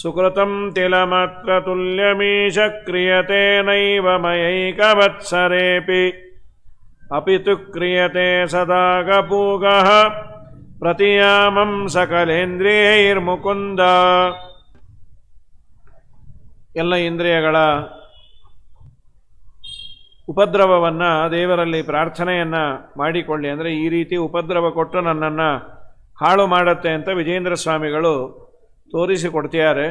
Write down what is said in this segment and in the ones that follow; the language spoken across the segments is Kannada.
ಸುಕೃತಂ ತಿಲಮಾತ್ರ ತುಲ್ಯಮೀಶ ಕ್ರಿಯತೆ ನೈವ ಮಯೈಕವತ್ಸರೇಪಿ ಅಪಿತು ಕ್ರಿಯತೆ ಸದಾ ಗಪೂಗಃ ಪ್ರತಿಯಾಮಂ ಸಕಲೇಂದ್ರಿಯೈರ್ಮುಕುಂದ. ಎಲ್ಲ ಇಂದ್ರಿಯಗಳ ಉಪದ್ರವವನ್ನು ದೇವರಲ್ಲಿ ಪ್ರಾರ್ಥನೆಯನ್ನು ಮಾಡಿಕೊಳ್ಳಿ, ಅಂದರೆ ಈ ರೀತಿ ಉಪದ್ರವ ಕೊಟ್ಟು ನನ್ನನ್ನು ಹಾಳು ಮಾಡುತ್ತೆ ಅಂತ ವಿಜೇಂದ್ರ ಸ್ವಾಮಿಗಳು ತೋರಿಸಿಕೊಡ್ತಿದ್ದಾರೆ.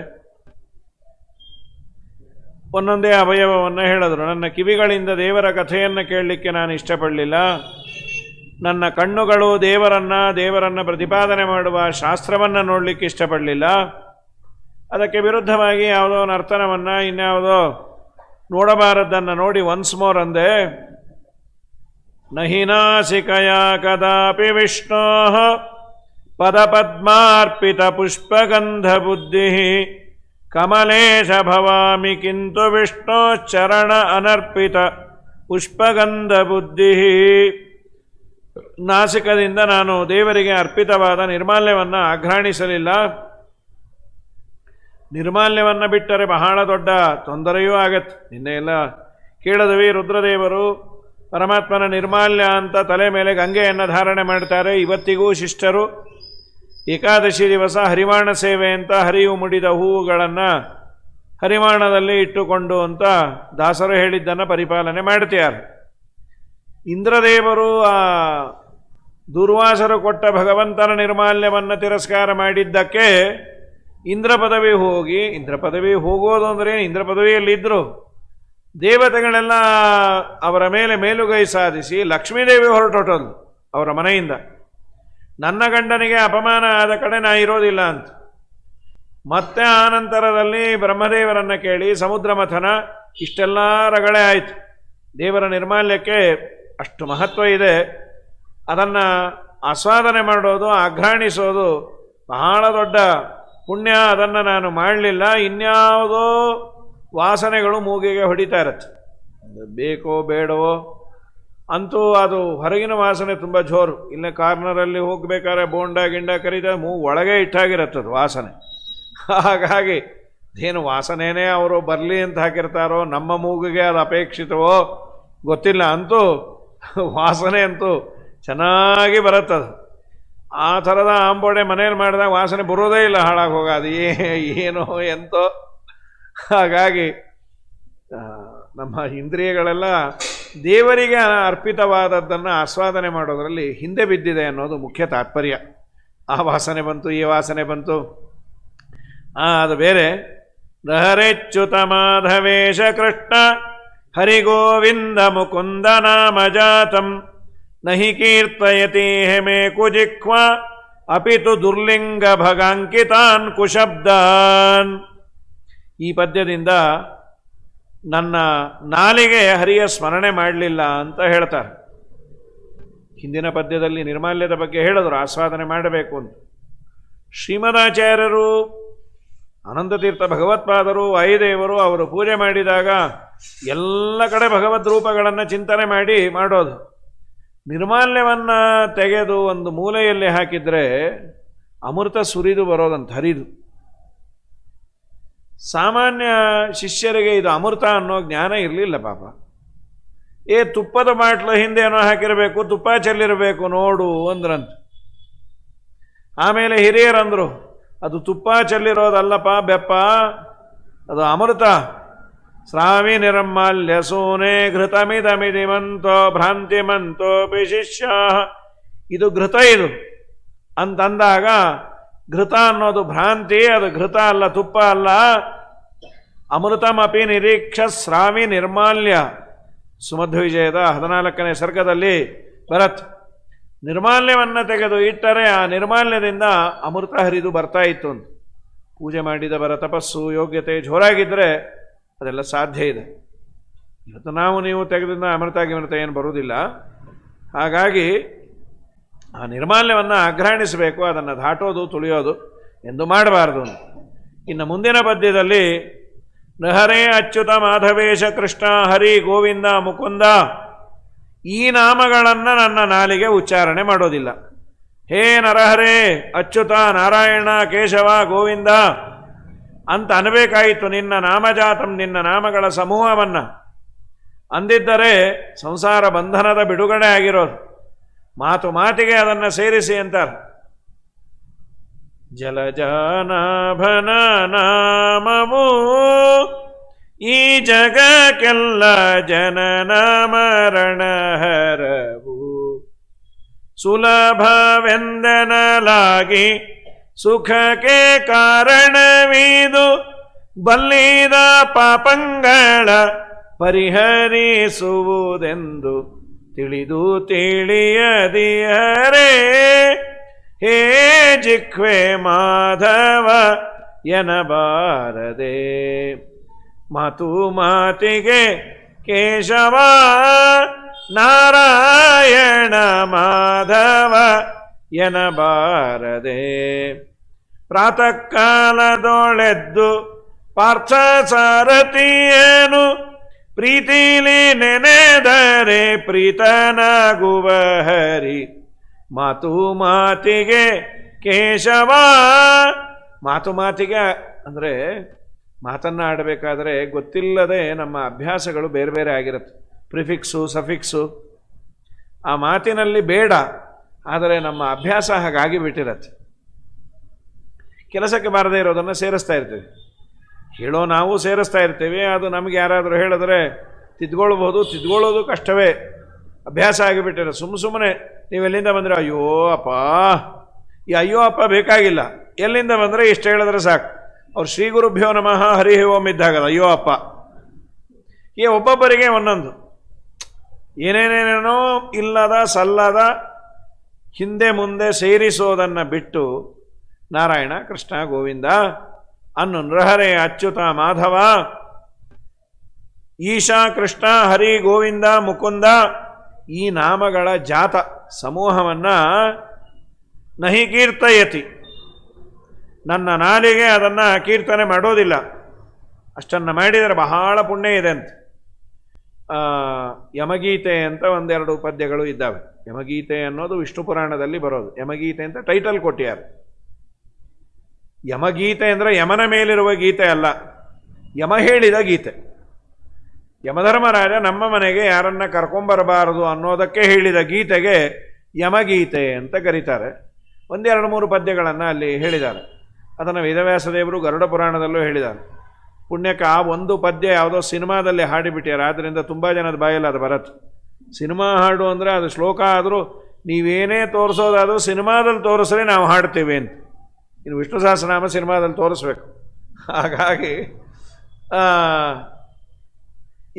ಒಂದೊಂದೇ ಅವಯವವನ್ನು ಹೇಳಿದ್ರು. ನನ್ನ ಕಿವಿಗಳಿಂದ ದೇವರ ಕಥೆಯನ್ನು ಕೇಳಲಿಕ್ಕೆ ನಾನು ಇಷ್ಟಪಡಲಿಲ್ಲ, ನನ್ನ ಕಣ್ಣುಗಳು ದೇವರನ್ನು ಪ್ರತಿಪಾದನೆ ಮಾಡುವ ಶಾಸ್ತ್ರವನ್ನು ನೋಡಲಿಕ್ಕೆ ಇಷ್ಟಪಡಲಿಲ್ಲ, ಅದಕ್ಕೆ ವಿರುದ್ಧವಾಗಿ ಯಾವುದೋ ನರ್ತನವನ್ನು ಇನ್ಯಾವುದೋ ನೋಡಬಾರದ್ದನ್ನು ನೋಡಿ ಒನ್ಸ್ ಮೋರ್ ಅಂದೆ. ನಹಿ ನಾಸಿಕಯ ಕದಾಪಿ ವಿಷ್ಣೋ ಪದಪದ್ಮಾರ್ಪಿತ ಪುಷ್ಪಗಂಧ ಬುದ್ಧಿ ಕಮಲೇಶ ಭವಾಮಿ ಕಿಂತು ವಿಷ್ಣೋ ಚರಣ ಅನರ್ಪಿತ ಪುಷ್ಪಗಂಧ ಬುದ್ಧಿ. ನಾಸಿಕದಿಂದ ನಾನು ದೇವರಿಗೆ ಅರ್ಪಿತವಾದ ನಿರ್ಮಾಲ್ಯವನ್ನು ಆಘ್ರಾಣಿಸಲಿಲ್ಲ. ನಿರ್ಮಾಲ್ಯವನ್ನು ಬಿಟ್ಟರೆ ಬಹಳ ದೊಡ್ಡ ತೊಂದರೆಯೂ ಆಗತ್ತೆ. ನಿನ್ನೆ ಎಲ್ಲ ಕೇಳಿದ್ವಿ, ರುದ್ರದೇವರು ಪರಮಾತ್ಮನ ನಿರ್ಮಾಲ್ಯ ಅಂತ ತಲೆ ಮೇಲೆ ಗಂಗೆಯನ್ನು ಧಾರಣೆ ಮಾಡ್ತಾರೆ. ಇವತ್ತಿಗೂ ಶಿಷ್ಟರು ಏಕಾದಶಿ ದಿವಸ ಹರಿವಾಣ ಸೇವೆ ಅಂತ ಹರಿವು ಮುಡಿದ ಹೂವುಗಳನ್ನು ಹರಿವಾಣದಲ್ಲಿ ಇಟ್ಟುಕೊಂಡು ಅಂತ ದಾಸರು ಹೇಳಿದ್ದನ್ನು ಪರಿಪಾಲನೆ ಮಾಡ್ತಾರೆ. ಇಂದ್ರದೇವರು ಆ ದುರ್ವಾಸರು ಕೊಟ್ಟ ಭಗವಂತನ ನಿರ್ಮಾಲ್ಯವನ್ನು ತಿರಸ್ಕಾರ ಮಾಡಿದ್ದಕ್ಕೆ ಇಂದ್ರ ಪದವಿ ಹೋಗೋದು ಅಂದರೆ ಇಂದ್ರ ಪದವಿಯಲ್ಲಿದ್ದರು. ದೇವತೆಗಳೆಲ್ಲ ಅವರ ಮೇಲೆ ಮೇಲುಗೈ ಸಾಧಿಸಿ ಲಕ್ಷ್ಮೀದೇವಿ ಹೊರಟೋಟದು ಅವರ ಮನೆಯಿಂದ. ನನ್ನ ಗಂಡನಿಗೆ ಅಪಮಾನ ಆದ ಕಡೆ ನಾ ಇರೋದಿಲ್ಲ ಅಂತ. ಮತ್ತೆ ಆನಂತರದಲ್ಲಿ ಬ್ರಹ್ಮದೇವರನ್ನು ಕೇಳಿ ಸಮುದ್ರ ಮಥನ, ಇಷ್ಟೆಲ್ಲ ರಗಳೆ ಆಯಿತು. ದೇವರ ನಿರ್ಮಾಲ್ಯಕ್ಕೆ ಅಷ್ಟು ಮಹತ್ವ ಇದೆ. ಅದನ್ನು ಆಸ್ವಾದನೆ ಮಾಡೋದು, ಆಘ್ರಾಣಿಸೋದು ಬಹಳ ದೊಡ್ಡ ಪುಣ್ಯ. ಅದನ್ನು ನಾನು ಮಾಡಲಿಲ್ಲ. ಇನ್ಯಾವುದೋ ವಾಸನೆಗಳು ಮೂಗಿಗೆ ಹೊಡಿತಾ ಇರತ್ತೆ, ಬೇಕೋ ಬೇಡವೋ ಅಂತೂ ಅದು ಹೊರಗಿನ ವಾಸನೆ ತುಂಬ ಜೋರು. ಇಲ್ಲೇ ಕಾರ್ನರಲ್ಲಿ ಹೋಗ್ಬೇಕಾದ್ರೆ ಬೋಂಡ ಗಿಂಡ ಕರೀತಾ ಒಳಗೆ ಇಟ್ಟಾಗಿರತ್ತದು ವಾಸನೆ. ಹಾಗಾಗಿ ಏನು ವಾಸನೆನೇ ಅವರು ಬರಲಿ ಅಂತ ಹಾಕಿರ್ತಾರೋ, ನಮ್ಮ ಮೂಗಿಗೆ ಅದು ಅಪೇಕ್ಷಿತವೋ ಗೊತ್ತಿಲ್ಲ, ಅಂತೂ ವಾಸನೆ ಅಂತೂ ಚೆನ್ನಾಗಿ ಬರುತ್ತದು. ಆ ಥರದ ಆಂಬೋಡೆ ಮನೇಲಿ ಮಾಡಿದಾಗ ವಾಸನೆ ಬರೋದೇ ಇಲ್ಲ, ಹಾಳಾಗಿ ಹೋಗೋದು ಏನೋ ಎಂತೋ. ಹಾಗಾಗಿ ನಮ್ಮ ಇಂದ್ರಿಯಗಳೆಲ್ಲ ದೇವರಿಗೆ ಅರ್ಪಿತವಾದದ್ದನ್ನು ಆಸ್ವಾದನೆ ಮಾಡೋದರಲ್ಲಿ ಹಿಂದೆ ಬಿದ್ದಿದೆ ಅನ್ನೋದು ಮುಖ್ಯ ತಾತ್ಪರ್ಯ. ಆ ವಾಸನೆ ಬಂತು, ಈ ವಾಸನೆ ಬಂತು, ಅದು ಬೇರೆ. ಹರೇಚ್ಯುತ ಮಾಧವೇಶ ಕೃಷ್ಣ ಹರಿಗೋವಿಂದ ಮುಕುಂದ ನಾಮ ಜಾತಂ ನಹಿ ಕೀರ್ತಯತಿ ಹೆಮೆ ಕುಜಿಕ್ವ ಅಪಿತು ದುರ್ಲಿಂಗ ಭಗಾಂಕಿತಾನ್ ಕುಶಬ್ದಾನ್. ಈ ಪದ್ಯದಿಂದ ನನ್ನ ನಾಲಿಗೆ ಹರಿಯ ಸ್ಮರಣೆ ಮಾಡಲಿಲ್ಲ ಅಂತ ಹೇಳ್ತಾರೆ. ಹಿಂದಿನ ಪದ್ಯದಲ್ಲಿ ನಿರ್ಮಾಲ್ಯದ ಬಗ್ಗೆ ಹೇಳಿದ್ರು, ಆಸ್ವಾದನೆ ಮಾಡಬೇಕು ಅಂತ. ಶ್ರೀಮದಾಚಾರ್ಯರು, ಅನಂತತೀರ್ಥ ಭಗವತ್ಪಾದರು, ವಾಯುದೇವರು ಅವರು ಪೂಜೆ ಮಾಡಿದಾಗ ಎಲ್ಲ ಕಡೆ ಭಗವದ್ ರೂಪಗಳನ್ನು ಚಿಂತನೆ ಮಾಡೋದು. ನಿರ್ಮಾಲ್ಯವನ್ನು ತೆಗೆದು ಒಂದು ಮೂಲೆಯಲ್ಲಿ ಹಾಕಿದರೆ ಅಮೃತ ಸುರಿದು ಬರೋದಂತ, ಹರಿದು. ಸಾಮಾನ್ಯ ಶಿಷ್ಯರಿಗೆ ಇದು ಅಮೃತ ಅನ್ನೋ ಜ್ಞಾನ ಇರಲಿಲ್ಲ ಪಾಪ. ತುಪ್ಪದ ಬಾಟ್ಲು ಹಿಂದೆ ಏನೋ ಹಾಕಿರಬೇಕು, ತುಪ್ಪ ಚೆಲ್ಲಿರಬೇಕು ನೋಡು ಅಂದ್ರಂತ. ಆಮೇಲೆ ಹಿರಿಯರಂದರು, ಅದು ತುಪ್ಪ ಚೆಲ್ಲಿರೋದಲ್ಲಪ್ಪ ಬೆಪ್ಪ, ಅದು ಅಮೃತ. ಸ್ರಾವಿ ನಿರ್ಮಾಲ್ಯ ಸೂನೆ ಘೃತಮಿದಮಿದಿಮಂತೋ ಭ್ರಾಂತಿಮಂತೋ ಶಿಷ್ಯ. ಇದು ಘೃತ ಇದು ಅಂತಂದಾಗ, ಘೃತ ಅನ್ನೋದು ಭ್ರಾಂತಿ, ಅದು ಘೃತ ಅಲ್ಲ, ತುಪ್ಪ ಅಲ್ಲ. ಅಮೃತಮಪಿ ನಿರೀಕ್ಷ ಸ್ರಾವಿ ನಿರ್ಮಾಲ್ಯ. ಸುಮಧ್ವಿಜಯದ 14ನೇ ಸರ್ಗದಲ್ಲಿ ಬರತ್. ನಿರ್ಮಾಲ್ಯವನ್ನು ತೆಗೆದು ಇಟ್ಟರೆ ಆ ನಿರ್ಮಾಲ್ಯದಿಂದ ಅಮೃತ ಹರಿದು ಬರ್ತಾ ಇತ್ತು ಅಂತ. ಪೂಜೆ ಮಾಡಿದವರ ತಪಸ್ಸು ಯೋಗ್ಯತೆ ಜೋರಾಗಿದ್ದರೆ ಅದೆಲ್ಲ ಸಾಧ್ಯ ಇದೆ. ಇವತ್ತು ನಾವು ನೀವು ತೆಗೆದಿಂದ ಅಮೃತ ಏನು ಬರುವುದಿಲ್ಲ. ಹಾಗಾಗಿ ಆ ನಿರ್ಮಾಲ್ಯವನ್ನು ಆಘ್ರಾಣಿಸಬೇಕು, ಅದನ್ನು ದಾಟೋದು ತುಳಿಯೋದು ಎಂದು ಮಾಡಬಾರ್ದು. ಇನ್ನು ಮುಂದಿನ ಪದ್ಯದಲ್ಲಿ ನಹರೇ ಅಚ್ಯುತ ಮಾಧವೇಶ ಕೃಷ್ಣ ಹರಿ ಗೋವಿಂದ ಮುಕುಂದ ಈ ನಾಮಗಳನ್ನು ನನ್ನ ನಾಲಿಗೆ ಉಚ್ಚಾರಣೆ ಮಾಡೋದಿಲ್ಲ. ಹೇ ನರಹರೇ ಅಚ್ಯುತ ನಾರಾಯಣ ಕೇಶವ ಗೋವಿಂದ ಅಂತ ಅನ್ಬೇಕಾಯಿತು ನಿನ್ನ ನಾಮಜಾತಂ, ನಿನ್ನ ನಾಮಗಳ ಸಮೂಹವನ್ನ. ಅಂದಿದ್ದರೆ ಸಂಸಾರ ಬಂಧನದ ಬಿಡುಗಡೆ ಆಗಿರೋದು. ಮಾತು ಮಾತಿಗೆ ಅದನ್ನು ಸೇರಿಸಿ ಅಂತಾರೆ. ಜಲಜಾನಾಭನ ನಾಮವು ಈ ಜಗಕ್ಕೆಲ್ಲ ಜನನ ಮರಣ ಹರವು, ಸುಲಭವೆಂದೆನಲಾಗಿ ಸುಖಕ್ಕೆ ಕಾರಣವಿದು, ಬಲ್ಲಿದ ಪಾಪಂಗಳ ಪರಿಹರಿಸುವುದೆಂದು ತಿಳಿದು ತಿಳಿಯದಿಯರೇ. ಹೇ ಜಿಹ್ವೆ ಮಾಧವ ಎನಬಾರದೆ, ಮಾತು ಮಾತಿಗೆ ಕೇಶವ ನಾರಾಯಣ ಮಾಧವ ಎನಬಾರದೆ. ಪ್ರಾತಃ ಕಾಲದೊಳೆದ್ದು ಪಾರ್ಥ ಸಾರಥಿಯನು ಪ್ರೀತಿಲಿ ನೆನೆದರೆ ಪ್ರೀತನಾಗುವ ಹರಿ. ಮಾತು ಮಾತಿಗೆ ಕೇಶವ. ಮಾತು ಮಾತಿಗೆ ಅಂದರೆ ಮಾತನ್ನು ಆಡಬೇಕಾದ್ರೆ ಗೊತ್ತಿಲ್ಲದೆ ನಮ್ಮ ಅಭ್ಯಾಸಗಳು ಬೇರೆ ಬೇರೆ ಆಗಿರುತ್ತೆ. ಪ್ರಿಫಿಕ್ಸು ಸಫಿಕ್ಸು ಆ ಮಾತಿನಲ್ಲಿ ಬೇಡ, ಆದರೆ ನಮ್ಮ ಅಭ್ಯಾಸ ಹಾಗಾಗಿ ಬಿಟ್ಟಿರತ್ತೆ. ಕೆಲಸಕ್ಕೆ ಬಾರದೇ ಇರೋದನ್ನು ಸೇರಿಸ್ತಾ ಇರ್ತೀವಿ, ಹೇಳೋ ನಾವು ಸೇರಿಸ್ತಾ ಇರ್ತೀವಿ. ಅದು ನಮಗೆ ಯಾರಾದರೂ ಹೇಳಿದ್ರೆ ತಿದ್ಕೊಳ್ಬೋದು, ತಿದ್ಕೊಳ್ಳೋದು ಕಷ್ಟವೇ, ಅಭ್ಯಾಸ ಆಗಿಬಿಟ್ಟಿರೋ. ಸುಮ್ಮನೆ ನೀವೆಲ್ಲಿಂದ ಬಂದರೆ ಅಯ್ಯೋ ಅಪ್ಪ, ಈ ಅಯ್ಯೋ ಅಪ್ಪ ಬೇಕಾಗಿಲ್ಲ. ಎಲ್ಲಿಂದ ಬಂದರೆ ಇಷ್ಟು ಹೇಳಿದ್ರೆ ಸಾಕು. ಅವ್ರು ಶ್ರೀ ಗುರುಭ್ಯೋ ನಮಃ ಹರಿ ಓಂ ಇದ್ದಾಗಲ್ಲ ಅಯ್ಯೋ ಅಪ್ಪ. ಈ ಒಬ್ಬೊಬ್ಬರಿಗೆ ಒಂದೊಂದು ಏನೇನೇನೇನೋ ಇಲ್ಲದ ಸಲ್ಲದ ಹಿಂದೆ ಮುಂದೆ ಸೇರಿಸೋದನ್ನು ಬಿಟ್ಟು ನಾರಾಯಣ ಕೃಷ್ಣ ಗೋವಿಂದ ಅನ್ನು ನೃಹರೇ ಅಚ್ಯುತ ಮಾಧವ ಈಶಾ ಕೃಷ್ಣ ಹರಿ ಗೋವಿಂದ ಮುಕುಂದ ಈ ನಾಮಗಳ ಜಾತ ಸಮೂಹವನ್ನು ನಹಿ ಕೀರ್ತಯತಿ, ನನ್ನ ನಾಲಿಗೆ ಅದನ್ನು ಕೀರ್ತನೆ ಮಾಡೋದಿಲ್ಲ. ಅಷ್ಟನ್ನು ಮಾಡಿದರೆ ಬಹಳ ಪುಣ್ಯ ಇದೆ ಅಂತ. ಯಮಗೀತೆ ಅಂತ ಒಂದೆರಡು ಪದ್ಯಗಳು ಇದ್ದಾವೆ. ಯಮಗೀತೆ ಅನ್ನೋದು ವಿಷ್ಣು ಪುರಾಣದಲ್ಲಿ ಬರೋದು. ಯಮಗೀತೆ ಅಂತ ಟೈಟಲ್ ಕೊಟ್ಟಿದ್ದಾರೆ. ಯಮಗೀತೆ ಅಂದರೆ ಯಮನ ಮೇಲಿರುವ ಗೀತೆ ಅಲ್ಲ, ಯಮ ಹೇಳಿದ ಗೀತೆ. ಯಮಧರ್ಮರಾಜ ನಮ್ಮ ಮನೆಗೆ ಯಾರನ್ನ ಕರ್ಕೊಂಬರಬಾರದು ಅನ್ನೋದಕ್ಕೆ ಹೇಳಿದ ಗೀತೆಗೆ ಯಮಗೀತೆ ಅಂತ ಕರೀತಾರೆ. ಒಂದೆರಡು ಮೂರು ಪದ್ಯಗಳನ್ನು ಅಲ್ಲಿ ಹೇಳಿದ್ದಾರೆ. ಅದನ್ನು ವೇದವ್ಯಾಸ ದೇವರು ಗರುಡ ಪುರಾಣದಲ್ಲೂ ಹೇಳಿದ್ದಾರೆ. ಪುಣ್ಯಕ್ಕೆ ಆ ಒಂದು ಪದ್ಯ ಯಾವುದೋ ಸಿನಿಮಾದಲ್ಲಿ ಹಾಡಿಬಿಟ್ಟಾರೆ, ಆದ್ದರಿಂದ ತುಂಬ ಜನದ ಬಾಯಲ್ಲಿ ಅದು ಬರುತ್ತೆ. ಸಿನಿಮಾ ಹಾಡು ಅಂದರೆ ಅದು ಶ್ಲೋಕ ಆದರೂ ನೀವೇನೇ ತೋರಿಸೋದಾದರೂ ಸಿನಿಮಾದಲ್ಲಿ ತೋರಿಸ್ರೆ ನಾವು ಹಾಡ್ತೀವಿ ಅಂತ. ಇನ್ನು ವಿಷ್ಣು ಸಹಸ್ರನಾಮ ಸಿನಿಮಾದಲ್ಲಿ ತೋರಿಸ್ಬೇಕು. ಹಾಗಾಗಿ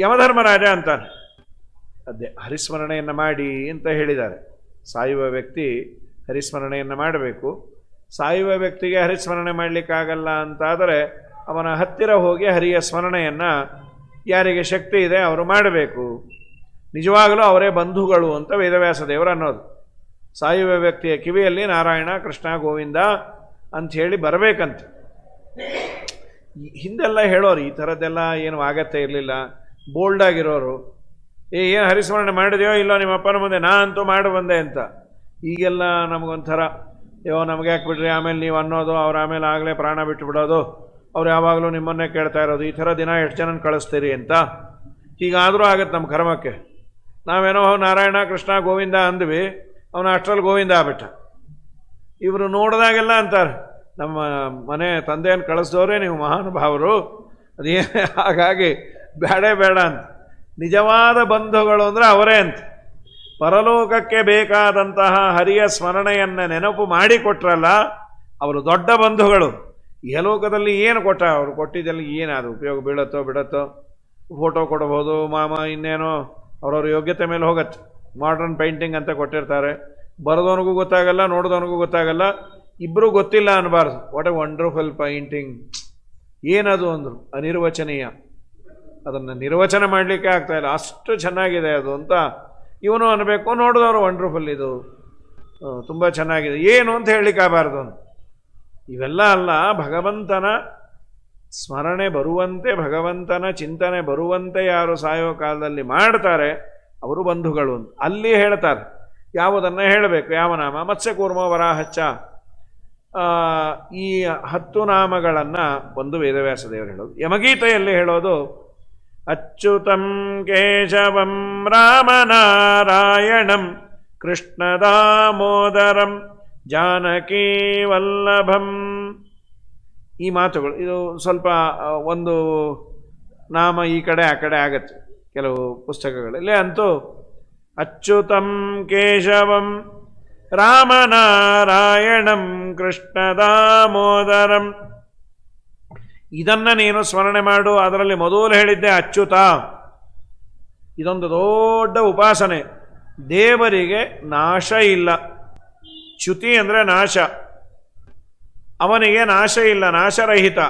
ಯಮಧರ್ಮರಾಜ ಅಂತಾನೆ ಅದೇ ಹರಿಸ್ಮರಣೆಯನ್ನು ಮಾಡಿ ಅಂತ ಹೇಳಿದ್ದಾರೆ. ಸಾಯುವ ವ್ಯಕ್ತಿ ಹರಿಸ್ಮರಣೆಯನ್ನು ಮಾಡಬೇಕು. ಸಾಯುವ ವ್ಯಕ್ತಿಗೆ ಹರಿಸ್ಮರಣೆ ಮಾಡಲಿಕ್ಕಾಗಲ್ಲ ಅಂತಾದರೆ ಅವನ ಹತ್ತಿರ ಹೋಗಿ ಹರಿಯ ಸ್ಮರಣೆಯನ್ನು ಯಾರಿಗೆ ಶಕ್ತಿ ಇದೆ ಅವರು ಮಾಡಬೇಕು. ನಿಜವಾಗಲೂ ಅವರೇ ಬಂಧುಗಳು ಅಂತ ವೇದವ್ಯಾಸ ದೇವರು ಅನ್ನೋದು. ಸಾಯುವ ವ್ಯಕ್ತಿಯ ಕಿವಿಯಲ್ಲಿ ನಾರಾಯಣ ಕೃಷ್ಣ ಗೋವಿಂದ ಅಂಥೇಳಿ ಬರಬೇಕಂತ. ಹಿಂದೆಲ್ಲ ಹೇಳೋರು ಈ ಥರದ್ದೆಲ್ಲ ಏನು ಆಗತ್ತೆ ಇರಲಿಲ್ಲ. ಬೋಲ್ಡಾಗಿರೋರು ಏನು ಹರಿಸ್ಮರಣೆ ಮಾಡಿದೆಯೋ ಇಲ್ಲೋ ನಿಮ್ಮ ಅಪ್ಪನ ಮುಂದೆ ನಾ ಅಂತೂ ಮಾಡಿ ಬಂದೆ ಅಂತ. ಈಗೆಲ್ಲ ನಮಗೊಂಥರ ಅಯ್ಯೋ ನಮಗೆ ಯಾಕೆ ಬಿಡ್ರಿ ಆಮೇಲೆ ನೀವು ಅನ್ನೋದು, ಅವ್ರು ಆಮೇಲೆ ಆಗಲೇ ಪ್ರಾಣ ಬಿಟ್ಟು ಬಿಡೋದು, ಅವ್ರು ಯಾವಾಗಲೂ ನಿಮ್ಮನ್ನೇ ಕೇಳ್ತಾ ಇರೋದು, ಈ ಥರ ದಿನ ಎಷ್ಟು ಜನನ ಕಳಿಸ್ತೀರಿ ಅಂತ. ಹೀಗಾದರೂ ಆಗತ್ತೆ ನಮ್ಮ ಕರ್ಮಕ್ಕೆ. ನಾವೇನೋ ನಾರಾಯಣ ಕೃಷ್ಣ ಗೋವಿಂದ ಅಂದ್ವಿ, ಅವನ ಅಷ್ಟರಲ್ಲಿ ಗೋವಿಂದ ಆಗ್ಬಿಟ್ಟ. ಇವರು ನೋಡಿದಾಗೆಲ್ಲ ಅಂತಾರೆ ನಮ್ಮ ಮನೆ ತಂದೆಯನ್ನು ಕಳಿಸಿದವರೇ ನೀವು ಮಹಾನುಭಾವರು, ಅದೇ ಹಾಗಾಗಿ ಬೇಡ ಬೇಡ ಅಂತ. ನಿಜವಾದ ಬಂಧುಗಳು ಅಂದರೆ ಅವರೇ ಅಂತ. ಪರಲೋಕಕ್ಕೆ ಬೇಕಾದಂತಹ ಹರಿಯ ಸ್ಮರಣೆಯನ್ನು ನೆನಪು ಮಾಡಿಕೊಟ್ರಲ್ಲ ಅವರು ದೊಡ್ಡ ಬಂಧುಗಳು. ಇಹಲೋಕದಲ್ಲಿ ಏನು ಕೊಟ್ಟ, ಅವರು ಕೊಟ್ಟಿದ್ದಲ್ಲಿ ಏನಾದ್ರು ಉಪಯೋಗ ಬೀಳತ್ತೋ ಬಿಡತ್ತೋ, ಫೋಟೋ ಕೊಡಬಹುದು, ಮಾಮ ಇನ್ನೇನೋ ಅವ್ರವ್ರ ಯೋಗ್ಯತೆ ಮೇಲೆ ಹೋಗತ್ತೆ. ಮಾಡ್ರನ್ ಪೇಂಟಿಂಗ್ ಅಂತ ಕೊಟ್ಟಿರ್ತಾರೆ, ಬರೆದವನಿಗೂ ಗೊತ್ತಾಗಲ್ಲ ನೋಡಿದವನಿಗೂ ಗೊತ್ತಾಗಲ್ಲ, ಇಬ್ಬರೂ ಗೊತ್ತಿಲ್ಲ ಅನ್ನಬಾರ್ದು. ವಾಟ್ ಎ ವಂಡರ್ಫುಲ್ ಪೇಂಟಿಂಗ್, ಏನದು ಅಂದರು, ಅನಿರ್ವಚನೀಯ. ಅದನ್ನು ನಿರ್ವಚನ ಮಾಡಲಿಕ್ಕೆ ಆಗ್ತಾಯಿಲ್ಲ, ಅಷ್ಟು ಚೆನ್ನಾಗಿದೆ ಅದು ಅಂತ ಇವನು ಅನ್ನಬೇಕು. ನೋಡಿದವರು ವಂಡರ್ಫುಲ್, ಇದು ತುಂಬ ಚೆನ್ನಾಗಿದೆ, ಏನು ಅಂತ ಹೇಳಲಿಕ್ಕಾಗಬಾರ್ದು ಅಂತ. ಇವೆಲ್ಲ ಅಲ್ಲ, ಭಗವಂತನ ಸ್ಮರಣೆ ಬರುವಂತೆ, ಭಗವಂತನ ಚಿಂತನೆ ಬರುವಂತೆ ಯಾರು ಸಾಯೋ ಕಾಲದಲ್ಲಿ ಮಾಡ್ತಾರೆ ಅವರು ಬಂಧುಗಳು ಅಂತ. ಅಲ್ಲಿ ಹೇಳ್ತಾರೆ ಯಾವುದನ್ನು ಹೇಳಬೇಕು, ಯಾವ ನಾಮ. ಮತ್ಸ್ಯಕೂರ್ಮ ವರಾಹಚ್ಚ ಈ 10 ನಾಮಗಳನ್ನು ಒಂದು ವೇದವ್ಯಾಸ ದೇವರು ಹೇಳೋದು. ಯಮಗೀತೆಯಲ್ಲಿ ಹೇಳೋದು ಅಚ್ಯುತಂ ಕೇಶವಂ ರಾಮನಾರಾಯಣಂ ಕೃಷ್ಣ ದಾಮೋದರಂ ಜಾನಕೀ ವಲ್ಲಭಂ. ಈ ಮಾತುಗಳು ಇದು ಸ್ವಲ್ಪ ಒಂದು ನಾಮ ಈ ಕಡೆ ಆ ಕಡೆ ಆಗತ್ತೆ ಕೆಲವು ಪುಸ್ತಕಗಳಲ್ಲಿ. ಅಂತೂ ಅಚ್ಯುತಂ ಕೇಶವಂ ರಾಮನಾರಾಯಣಂ ಕೃಷ್ಣ ದಾಮೋದರಂ, ಇದನ್ನ ನೀನು ಸ್ಮರಣೆ ಮಾಡು. ಅದರಲ್ಲಿ ಮೊದಲು ಹೇಳಿದ್ದೆ ಅಚ್ಯುತ. ಇದೊಂದು ದೊಡ್ಡ ಉಪಾಸನೆ. ದೇವರಿಗೆ ನಾಶ ಇಲ್ಲ. ಚ್ಯುತಿ ಅಂದರೆ ನಾಶ. ಅವನಿಗೆ ನಾಶ ಇಲ್ಲ, ನಾಶರಹಿತ.